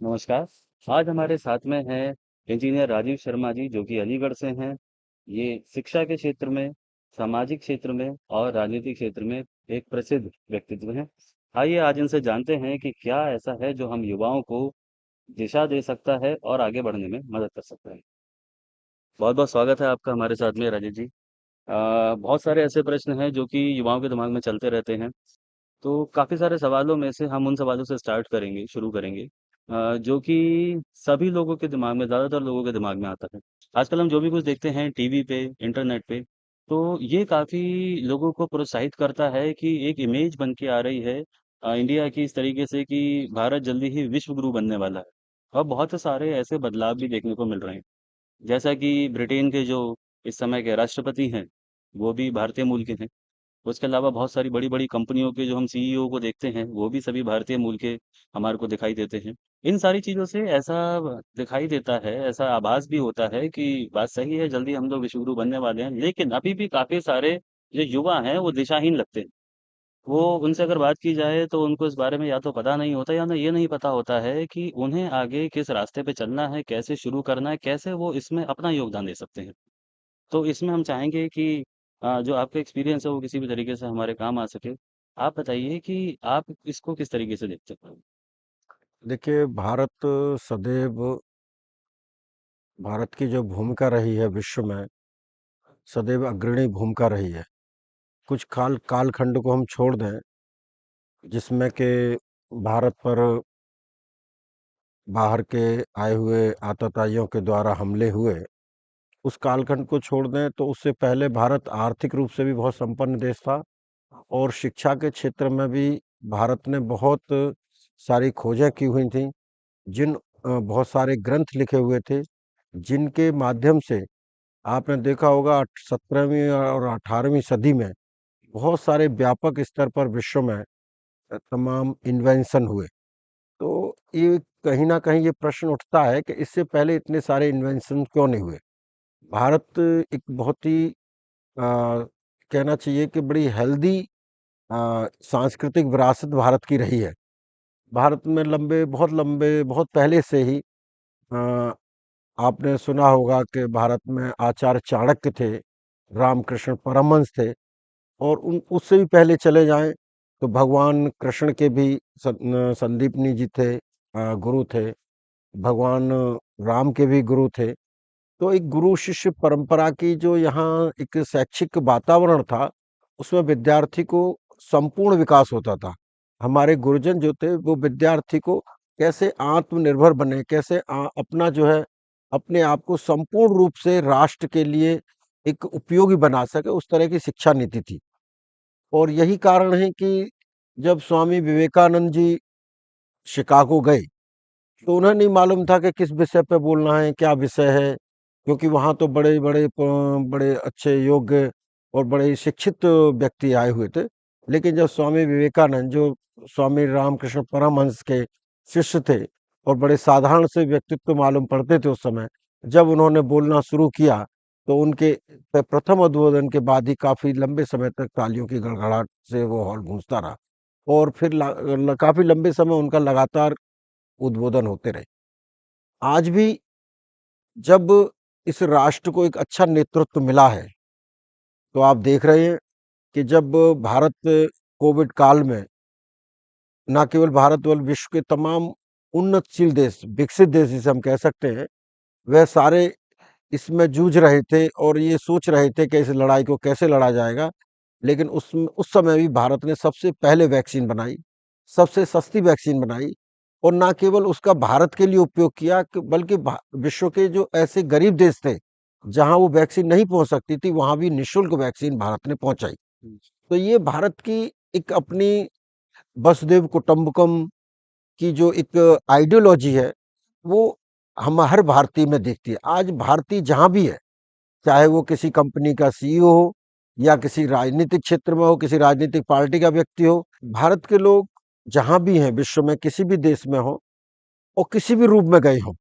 नमस्कार। आज हमारे साथ में हैं इंजीनियर राजीव शर्मा जी जो कि अलीगढ़ से हैं। ये शिक्षा के क्षेत्र में, सामाजिक क्षेत्र में और राजनीतिक क्षेत्र में एक प्रसिद्ध व्यक्तित्व हैं। आइए आज इनसे जानते हैं कि क्या ऐसा है जो हम युवाओं को दिशा दे सकता है और आगे बढ़ने में मदद कर सकता है। बहुत-बहुत स्वागत है आपका हमारे साथ में राजीव जी। बहुत सारे ऐसे प्रश्न हैं जो कि युवाओं के दिमाग में चलते रहते हैं। तो काफ़ी सारे सवालों में से हम उन सवालों से शुरू करेंगे जो कि सभी लोगों के दिमाग में, ज़्यादातर लोगों के दिमाग में आता है। आजकल हम जो भी कुछ देखते हैं टीवी पे, इंटरनेट पे, तो ये काफ़ी लोगों को प्रोत्साहित करता है कि एक इमेज बन के आ रही है इंडिया की इस तरीके से कि भारत जल्दी ही विश्व गुरु बनने वाला है। और बहुत से सारे ऐसे बदलाव भी देखने को मिल रहे हैं। जैसा कि ब्रिटेन के जो इस समय के राष्ट्रपति हैं, वो भी भारतीय मूल के हैं। उसके अलावा बहुत सारी बड़ी-बड़ी कंपनियों के जो हम सीईओ को देखते हैं, वो भी सभी भारतीय मूल के हमारे को दिखाई देते हैं। इन सारी चीज़ों से ऐसा दिखाई देता है, ऐसा आभास भी होता है कि बात सही है, जल्दी हम लोग विश्वगुरु बनने वाले हैं। लेकिन अभी भी काफ़ी सारे जो युवा हैं, वो दिशाहीन लगते हैं। वो उनसे अगर बात की जाए तो उनको इस बारे में या तो पता नहीं होता या ना ये नहीं पता होता है कि उन्हें आगे किस रास्ते पे चलना है, कैसे शुरू करना है, कैसे वो इसमें अपना योगदान दे सकते हैं। तो इसमें हम चाहेंगे कि जो आपका एक्सपीरियंस है वो किसी भी तरीके से हमारे काम आ सके। आप बताइए कि आप इसको किस तरीके से देखते हैं? देखिए, भारत की जो भूमिका रही है विश्व में, सदैव अग्रणी भूमिका रही है। कुछ कालखंड को हम छोड़ दें, जिसमें कि भारत पर बाहर के आए हुए आतताइयों के द्वारा हमले हुए। उस कालखंड को छोड़ दें तो उससे पहले भारत आर्थिक रूप से भी बहुत संपन्न देश था और शिक्षा के क्षेत्र में भी भारत ने बहुत सारी खोजें की हुई थीं। बहुत सारे ग्रंथ लिखे हुए थे, जिनके माध्यम से आपने देखा होगा 17वीं और 18वीं सदी में बहुत सारे व्यापक स्तर पर विश्व में तमाम इन्वेंशन हुए। तो ये कहीं न कहीं ये प्रश्न उठता है कि इससे पहले इतने सारे इन्वेंशन क्यों नहीं हुए? भारत एक बहुत ही कहना चाहिए कि बड़ी हेल्दी सांस्कृतिक विरासत भारत की रही है। भारत में बहुत पहले से ही अ, आपने सुना होगा कि भारत में आचार्य चाणक्य थे, रामकृष्ण परमहंस थे और उन उससे भी पहले चले जाएँ तो भगवान कृष्ण के भी संदीपनी जी थे, गुरु थे। भगवान राम के भी गुरु थे। तो एक गुरु शिष्य परंपरा की जो यहाँ एक शैक्षिक वातावरण था, उसमें विद्यार्थी को संपूर्ण विकास होता था। हमारे गुरुजन जो थे वो विद्यार्थी को कैसे आत्मनिर्भर बने, कैसे अपना जो है अपने आप को संपूर्ण रूप से राष्ट्र के लिए एक उपयोगी बना सके, उस तरह की शिक्षा नीति थी। और यही कारण है कि जब स्वामी विवेकानंद जी शिकागो गए, तो उन्हें नहीं मालूम था कि किस विषय पे बोलना है, क्या विषय है, क्योंकि वहाँ तो बड़े अच्छे योग्य और बड़े ही शिक्षित व्यक्ति आए हुए थे। लेकिन जब स्वामी विवेकानंद, जो स्वामी रामकृष्ण परमहंस के शिष्य थे और बड़े साधारण से व्यक्तित्व मालूम पड़ते थे उस समय, जब उन्होंने बोलना शुरू किया, तो उनके प्रथम उद्बोधन के बाद ही काफ़ी लंबे समय तक तालियों की गड़गड़ाहट से वो हॉल गूंजता रहा और फिर काफ़ी लंबे समय उनका लगातार उद्बोधन होते रहे। आज भी जब इस राष्ट्र को एक अच्छा नेतृत्व मिला है, तो आप देख रहे हैं कि जब भारत कोविड काल में ना केवल भारत बल्कि विश्व के तमाम उन्नतशील देश, विकसित देश जिसे हम कह सकते हैं, वह सारे इसमें जूझ रहे थे और ये सोच रहे थे कि इस लड़ाई को कैसे लड़ा जाएगा। लेकिन उस समय भी भारत ने सबसे पहले वैक्सीन बनाई, सबसे सस्ती वैक्सीन बनाई और ना केवल उसका भारत के लिए उपयोग किया बल्कि विश्व के जो ऐसे गरीब देश थे, जहां वो वैक्सीन नहीं पहुंच सकती थी, वहां भी निःशुल्क वैक्सीन भारत ने पहुंचाई। तो ये भारत की एक अपनी वसुधैव कुटुंबकम की जो एक आइडियोलॉजी है, वो हम हर भारतीय में दिखती है। आज भारतीय जहाँ भी है, चाहे वो किसी कंपनी का सीईओ हो या किसी राजनीतिक क्षेत्र में हो, किसी राजनीतिक पार्टी का व्यक्ति हो, भारत के लोग जहाँ भी हैं विश्व में, किसी भी देश में हो और किसी भी रूप में गए हों,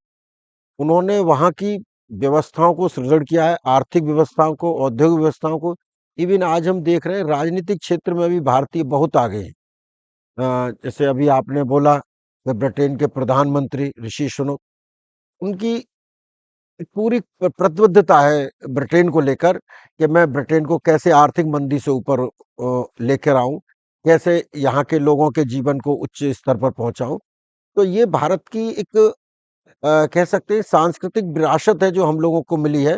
उन्होंने वहाँ की व्यवस्थाओं को सुदृढ़ किया है, आर्थिक व्यवस्थाओं को, औद्योगिक व्यवस्थाओं को। इवन आज हम देख रहे हैं राजनीतिक क्षेत्र में भी भारतीय बहुत आगे हैं। जैसे अभी आपने बोला ब्रिटेन के प्रधानमंत्री ऋषि सुनक, उनकी एक पूरी प्रतिबद्धता है ब्रिटेन को लेकर कि मैं ब्रिटेन को कैसे आर्थिक मंदी से ऊपर लेकर आऊं, कैसे यहाँ के लोगों के जीवन को उच्च स्तर पर पहुंचाऊं। तो ये भारत की एक कह सकते हैं सांस्कृतिक विरासत है जो हम लोगों को मिली है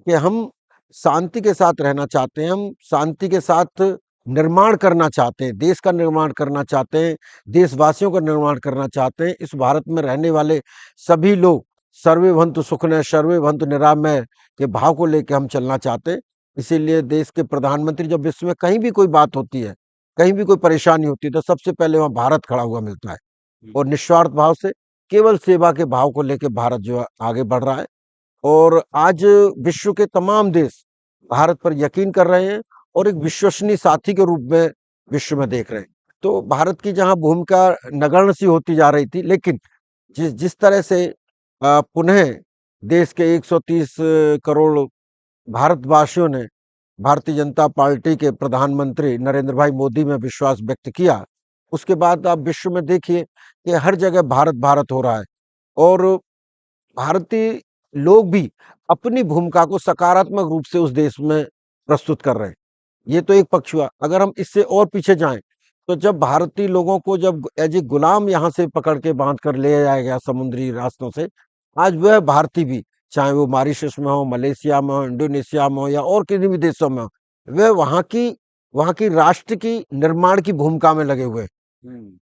कि हम शांति के साथ रहना चाहते हैं, हम शांति के साथ निर्माण करना चाहते हैं, देश का निर्माण करना चाहते हैं, देशवासियों का निर्माण करना चाहते हैं। इस भारत में रहने वाले सभी लोग सर्वे भवन्तु सुखिनः सर्वे भवन्तु निरामय के भाव को लेके हम चलना चाहते हैं। इसीलिए देश के प्रधानमंत्री जब विश्व में कहीं भी कोई बात होती है, कहीं भी कोई परेशानी होती है, तो सबसे पहले वहाँ भारत खड़ा हुआ मिलता है और निस्वार्थ भाव से केवल सेवा के भाव को लेके भारत जो है आगे बढ़ रहा है। और आज विश्व के तमाम देश भारत पर यकीन कर रहे हैं और एक विश्वसनीय साथी के रूप में विश्व में देख रहे हैं। तो भारत की जहाँ भूमिका नगण्य सी होती जा रही थी, लेकिन जिस जिस तरह से पुनः देश के 130 करोड़ भारतवासियों ने भारतीय जनता पार्टी के प्रधानमंत्री नरेंद्र भाई मोदी में विश्वास व्यक्त किया, उसके बाद आप विश्व में देखिए कि हर जगह भारत भारत हो रहा है और भारतीय लोग भी अपनी भूमिका को सकारात्मक रूप से उस देश में प्रस्तुत कर रहे हैं। ये तो एक पक्ष हुआ। अगर हम इससे और पीछे जाएं, तो जब भारतीय लोगों को जब एज ए गुलाम यहाँ से पकड़ के बांध कर ले जाया गया समुद्री रास्तों से, आज वह भारतीय भी, चाहे वो मॉरिशस में हो, मलेशिया में हो, इंडोनेशिया में हो या और किसी भी देशों में हो, वह वहाँ की राष्ट्र की निर्माण की भूमिका में लगे हुए हैं।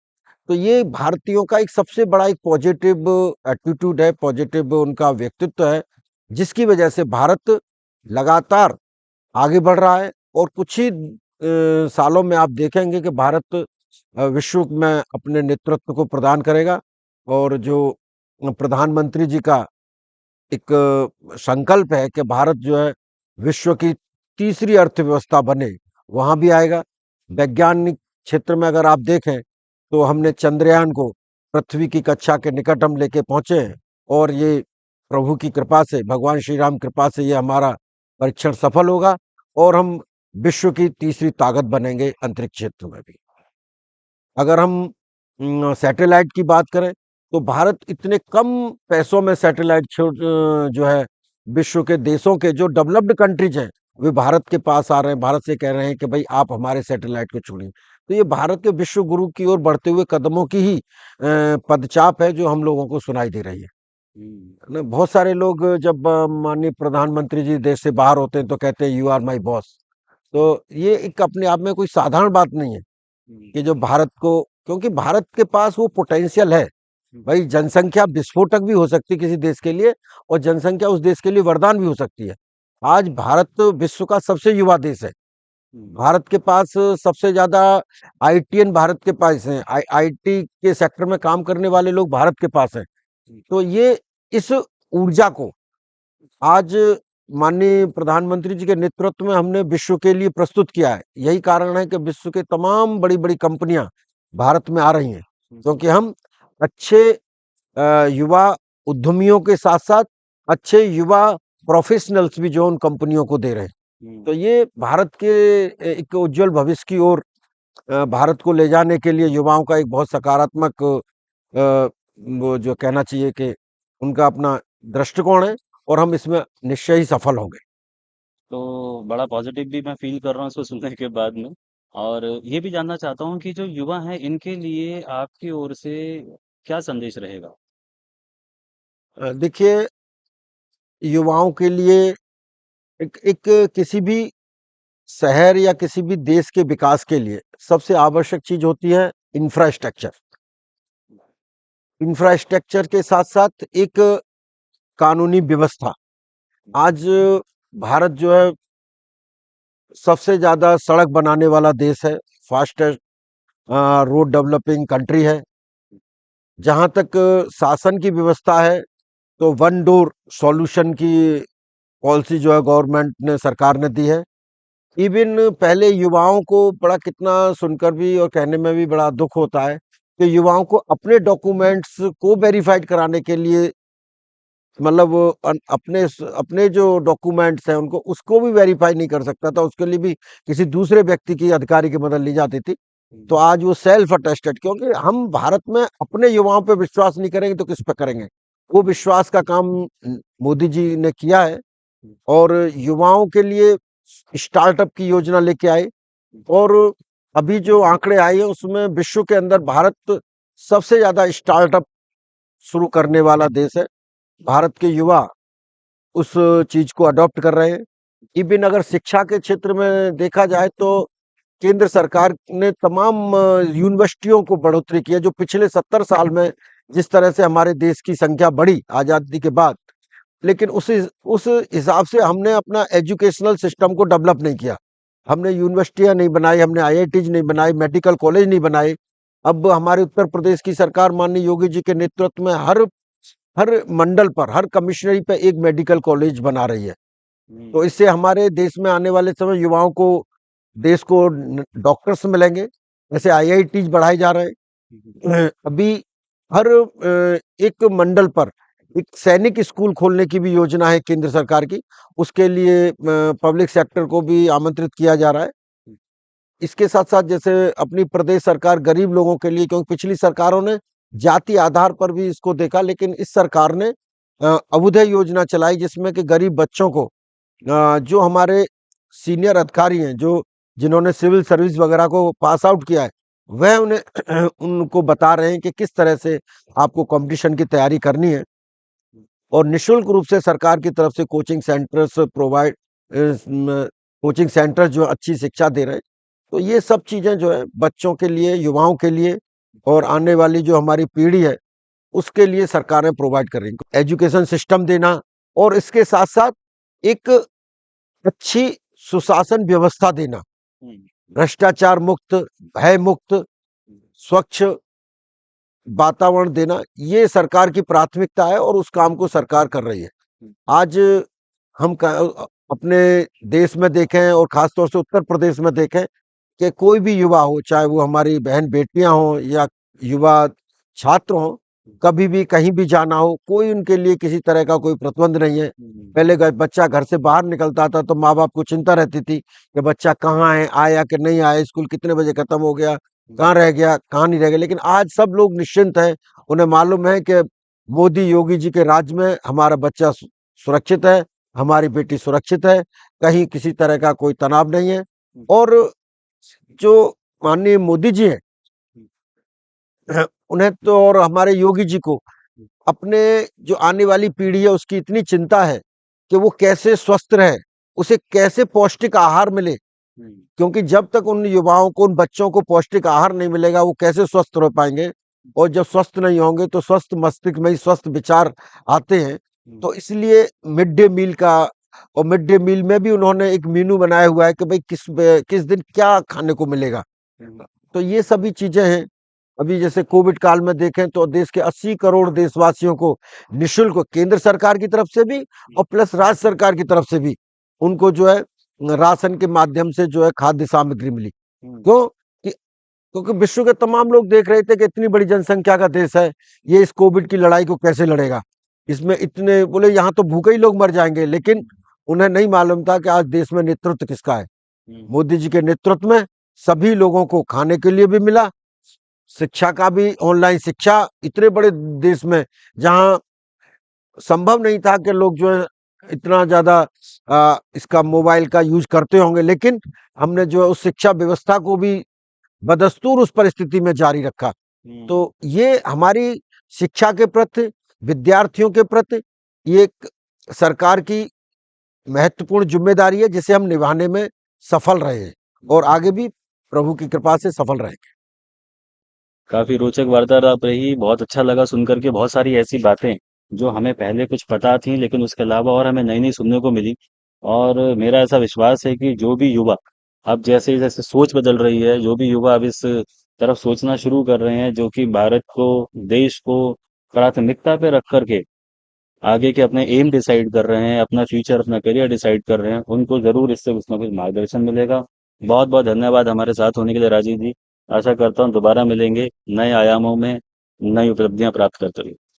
तो ये भारतीयों का एक सबसे बड़ा एक पॉजिटिव एटीट्यूड है, पॉजिटिव उनका व्यक्तित्व है, जिसकी वजह से भारत लगातार आगे बढ़ रहा है और कुछ ही सालों में आप देखेंगे कि भारत विश्व में अपने नेतृत्व को प्रदान करेगा। और जो प्रधानमंत्री जी का एक संकल्प है कि भारत जो है विश्व की तीसरी अर्थव्यवस्था बने, वहां भी आएगा। वैज्ञानिक क्षेत्र में अगर आप देखें तो हमने चंद्रयान को पृथ्वी की कक्षा के निकट हम लेके पहुंचे हैं और ये प्रभु की कृपा से, भगवान श्री राम कृपा से ये हमारा परीक्षण सफल होगा और हम विश्व की तीसरी ताकत बनेंगे अंतरिक्ष क्षेत्र में भी। अगर हम सैटेलाइट की बात करें तो भारत इतने कम पैसों में सैटेलाइट जो है विश्व के देशों के जो डेवलप्ड कंट्रीज हैं वे भारत के पास आ रहे हैं, भारत से कह रहे हैं कि भाई आप हमारे सैटेलाइट को छोड़िए। तो ये भारत के विश्व गुरु की ओर बढ़ते हुए कदमों की ही पदचाप है जो हम लोगों को सुनाई दे रही है ना। बहुत सारे लोग जब माननीय प्रधानमंत्री जी देश से बाहर होते हैं तो कहते हैं यू आर माई बॉस। तो ये एक अपने आप में कोई साधारण बात नहीं है कि जो भारत को, क्योंकि भारत के पास वो पोटेंशियल है। भाई जनसंख्या विस्फोटक भी हो सकती है किसी देश के लिए और जनसंख्या उस देश के लिए वरदान भी हो सकती है। आज भारत विश्व का सबसे युवा देश है। भारत के पास सबसे ज्यादा आईटीएन भारत के पास हैं, आईटी के सेक्टर में काम करने वाले लोग भारत के पास हैं। तो ये इस ऊर्जा को आज माननीय प्रधानमंत्री जी के नेतृत्व में हमने विश्व के लिए प्रस्तुत किया है। यही कारण है कि विश्व के तमाम बड़ी बड़ी कंपनियां भारत में आ रही हैं, क्योंकि हम अच्छे युवा उद्यमियों के साथ साथ अच्छे युवा प्रोफेशनल्स भी जो उन कंपनियों को दे रहे हैं। तो ये भारत के एक उज्जवल भविष्य की ओर भारत को ले जाने के लिए युवाओं का एक बहुत सकारात्मक वो जो कहना चाहिए कि उनका अपना दृष्टिकोण है और हम इसमें निश्चय ही सफल होंगे। तो बड़ा पॉजिटिव भी मैं फील कर रहा हूँ इसको सुनने के बाद में। और ये भी जानना चाहता हूँ कि जो युवा हैं इनके लिए आपकी ओर से क्या संदेश रहेगा? देखिए, युवाओं के लिए एक किसी भी शहर या किसी भी देश के विकास के लिए सबसे आवश्यक चीज होती है इंफ्रास्ट्रक्चर। इंफ्रास्ट्रक्चर के साथ साथ एक कानूनी व्यवस्था। आज भारत जो है सबसे ज्यादा सड़क बनाने वाला देश है, फास्टेस्ट रोड डेवलपिंग कंट्री है। जहां तक शासन की व्यवस्था है तो वन डोर सॉल्यूशन की पॉलिसी जो है गवर्नमेंट ने, सरकार ने दी है। इवन पहले युवाओं को बड़ा कितना सुनकर भी और कहने में भी बड़ा दुख होता है कि युवाओं को अपने डॉक्यूमेंट्स को वेरीफाइड कराने के लिए, मतलब वो अपने जो डॉक्यूमेंट्स हैं उनको उसको भी वेरीफाई नहीं कर सकता था, उसके लिए भी किसी दूसरे व्यक्ति की, अधिकारी की मदद ली जाती थी। तो आज वो सेल्फ अटेस्टेड, क्योंकि हम भारत में अपने युवाओं पे विश्वास नहीं करेंगे तो किस पे करेंगे। वो विश्वास का काम मोदी जी ने किया है, और युवाओं के लिए स्टार्टअप की योजना लेके आए। और अभी जो आंकड़े आए हैं उसमें विश्व के अंदर भारत सबसे ज्यादा स्टार्टअप शुरू करने वाला देश है। भारत के युवा उस चीज को अडॉप्ट कर रहे हैं। इवन अगर शिक्षा के क्षेत्र में देखा जाए तो केंद्र सरकार ने तमाम यूनिवर्सिटियों को बढ़ोतरी की है। जो पिछले 70 साल में जिस तरह से हमारे देश की संख्या बढ़ी आजादी के बाद, लेकिन उस हिसाब से हमने अपना एजुकेशनल सिस्टम को डेवलप नहीं किया। हमने यूनिवर्सिटियां नहीं बनाई, हमने आईआईटीज नहीं बनाई, मेडिकल कॉलेज नहीं बनाए। अब हमारे उत्तर प्रदेश की सरकार माननीय योगी जी के नेतृत्व में हर हर मंडल पर, हर कमिश्नरी पे एक मेडिकल कॉलेज बना रही है। तो इससे हमारे देश में आने वाले समय युवाओं को, देश को डॉक्टर्स मिलेंगे। ऐसे आईआईटीज बढ़ाए जा रहे हैं। अभी हर एक मंडल पर एक सैनिक स्कूल खोलने की भी योजना है केंद्र सरकार की। उसके लिए पब्लिक सेक्टर को भी आमंत्रित किया जा रहा है। इसके साथ साथ जैसे अपनी प्रदेश सरकार गरीब लोगों के लिए, क्योंकि पिछली सरकारों ने जाति आधार पर भी इसको देखा, लेकिन इस सरकार ने अभ्युदय योजना चलाई, जिसमें कि गरीब बच्चों को, जो हमारे सीनियर अधिकारी हैं, जो जिन्होंने सिविल सर्विस वगैरह को पास आउट किया है, वह उन्हें उनको बता रहे हैं कि किस तरह से आपको कंपटीशन की तैयारी करनी है। और निशुल्क रूप से सरकार की तरफ से coaching centres provide, coaching centre जो अच्छी शिक्षा दे रहे हैं। तो ये सब चीजें जो है बच्चों के लिए, युवाओं के लिए, और आने वाली जो हमारी पीढ़ी है उसके लिए सरकारें प्रोवाइड कर रही हैं। एजुकेशन सिस्टम देना, और इसके साथ साथ एक अच्छी सुशासन व्यवस्था देना, भ्रष्टाचार मुक्त, भय मुक्त, स्वच्छ वातावरण देना, ये सरकार की प्राथमिकता है और उस काम को सरकार कर रही है। आज हम अपने देश में देखें और खासतौर से उत्तर प्रदेश में देखें कि कोई भी युवा हो, चाहे वो हमारी बहन बेटियां हों या युवा छात्र हों, कभी भी कहीं भी जाना हो, कोई उनके लिए किसी तरह का कोई प्रतिबंध नहीं है। पहले बच्चा घर से बाहर निकलता था तो माँ बाप को चिंता रहती थी कि बच्चा कहाँ है, आया कि नहीं आया, स्कूल कितने बजे खत्म हो गया, कहाँ रह गया, कहाँ नहीं रह गया। लेकिन आज सब लोग निश्चिंत हैं। उन्हें मालूम है कि मोदी योगी जी के राज में हमारा बच्चा सुरक्षित है, हमारी बेटी सुरक्षित है, कहीं किसी तरह का कोई तनाव नहीं है। और जो माननीय मोदी जी हैं, उन्हें तो, और हमारे योगी जी को अपने जो आने वाली पीढ़ी है उसकी इतनी चिंता है कि वो कैसे स्वस्थ रहे, उसे कैसे पौष्टिक आहार मिले। क्योंकि जब तक उन युवाओं को, उन बच्चों को पौष्टिक आहार नहीं मिलेगा, वो कैसे स्वस्थ रह पाएंगे। और जब स्वस्थ नहीं होंगे तो स्वस्थ मस्तिष्क में ही स्वस्थ विचार आते हैं। तो इसलिए मिड डे मील का, और मिड डे मील में भी उन्होंने एक मेनू बनाया हुआ है कि भाई किस दिन क्या खाने को मिलेगा। तो ये सभी चीजें हैं। अभी जैसे कोविड काल में देखें तो देश के 80 करोड़ देशवासियों को निशुल्क, केंद्र सरकार की तरफ से भी और प्लस राज्य सरकार की तरफ से भी, उनको जो है राशन के माध्यम से जो है खाद्य सामग्री मिली। क्यों? क्योंकि विश्व के तमाम लोग देख रहे थे कि इतनी बड़ी जनसंख्या का देश है, ये इस कोविड की लड़ाई को कैसे लड़ेगा। इसमें इतने, बोले यहाँ तो भूखे ही लोग मर जाएंगे, लेकिन उन्हें नहीं मालूम था कि आज देश में नेतृत्व किसका है। मोदी जी के नेतृत्व में सभी लोगों को खाने के लिए भी मिला, शिक्षा का भी, ऑनलाइन शिक्षा इतने बड़े देश में जहां संभव नहीं था कि लोग जो है इतना ज्यादा इसका मोबाइल का यूज करते होंगे, लेकिन हमने जो है उस शिक्षा व्यवस्था को भी बदस्तूर उस परिस्थिति में जारी रखा। तो ये हमारी शिक्षा के प्रति, विद्यार्थियों के प्रति, ये एक सरकार की महत्वपूर्ण जिम्मेदारी है जिसे हम निभाने में सफल रहे हैं और आगे भी प्रभु की कृपा से सफल रहेंगे। काफी रोचक वार्तालाप रही, बहुत अच्छा लगा सुनकर के। बहुत सारी ऐसी बातें जो हमें पहले कुछ पता थी, लेकिन उसके अलावा और हमें नई नई सुनने को मिली। और मेरा ऐसा विश्वास है कि जो भी युवा अब जैसे जैसे सोच बदल रही है, जो भी युवा अब इस तरफ सोचना शुरू कर रहे हैं, जो कि भारत को, देश को प्राथमिकता पे रख करके आगे के अपने एम डिसाइड कर रहे हैं, अपना फ्यूचर, अपना करियर डिसाइड कर रहे हैं, उनको जरूर इससे कुछ ना कुछ मार्गदर्शन मिलेगा। बहुत बहुत धन्यवाद हमारे साथ होने के लिए राजीव जी। आशा करता हूँ दोबारा मिलेंगे नए आयामों में, नई उपलब्धियां प्राप्त करते हुए।